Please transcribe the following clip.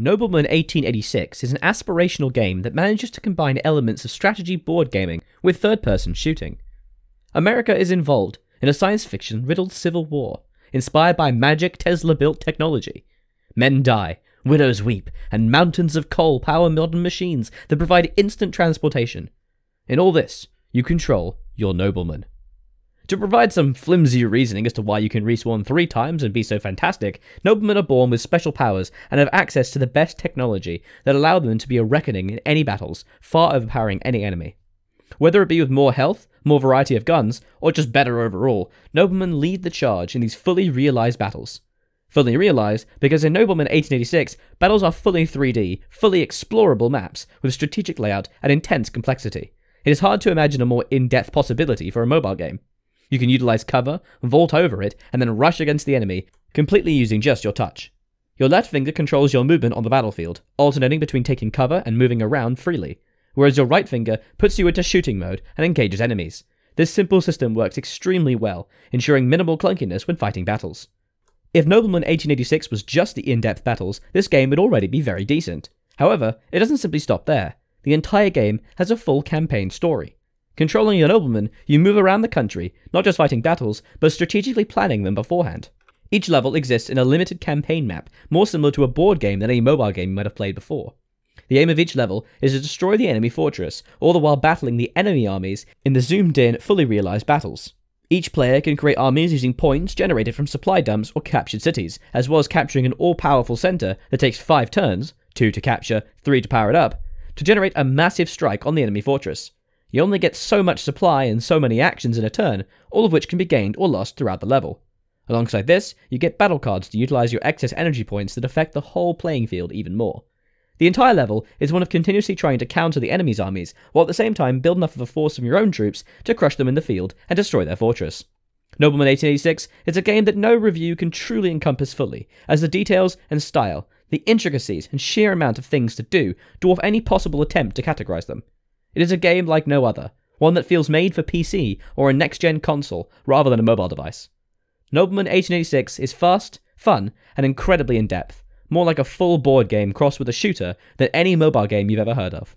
Noblemen 1886 is an aspirational game that manages to combine elements of strategy board gaming with third-person shooting. America is involved in a science fiction riddled civil war, inspired by magic Tesla-built technology. Men die, widows weep, and mountains of coal power modern machines that provide instant transportation. In all this, you control your nobleman. To provide some flimsy reasoning as to why you can respawn 3 times and be so fantastic, noblemen are born with special powers and have access to the best technology that allow them to be a reckoning in any battles, far overpowering any enemy. Whether it be with more health, more variety of guns, or just better overall, noblemen lead the charge in these fully realized battles. Fully realized because in Noblemen 1886, battles are fully 3D, fully explorable maps with strategic layout and intense complexity. It is hard to imagine a more in-depth possibility for a mobile game. You can utilize cover, vault over it, and then rush against the enemy, completely using just your touch. Your left finger controls your movement on the battlefield, alternating between taking cover and moving around freely, whereas your right finger puts you into shooting mode and engages enemies. This simple system works extremely well, ensuring minimal clunkiness when fighting battles. If Noblemen 1886 was just the in-depth battles, this game would already be very decent. However, it doesn't simply stop there. The entire game has a full campaign story. Controlling your nobleman, you move around the country, not just fighting battles, but strategically planning them beforehand. Each level exists in a limited campaign map, more similar to a board game than any mobile game you might have played before. The aim of each level is to destroy the enemy fortress, all the while battling the enemy armies in the zoomed-in, fully realized battles. Each player can create armies using points generated from supply dumps or captured cities, as well as capturing an all-powerful center that takes 5 turns, 2 to capture, 3 to power it up, to generate a massive strike on the enemy fortress. You only get so much supply and so many actions in a turn, all of which can be gained or lost throughout the level. Alongside this, you get battle cards to utilize your excess energy points that affect the whole playing field even more. The entire level is one of continuously trying to counter the enemy's armies, while at the same time build enough of a force from your own troops to crush them in the field and destroy their fortress. Noblemen 1886 is a game that no review can truly encompass fully, as the details and style, the intricacies and sheer amount of things to do dwarf any possible attempt to categorize them. It is a game like no other, one that feels made for PC or a next-gen console rather than a mobile device. Noblemen 1886 is fast, fun, and incredibly in-depth, more like a full board game crossed with a shooter than any mobile game you've ever heard of.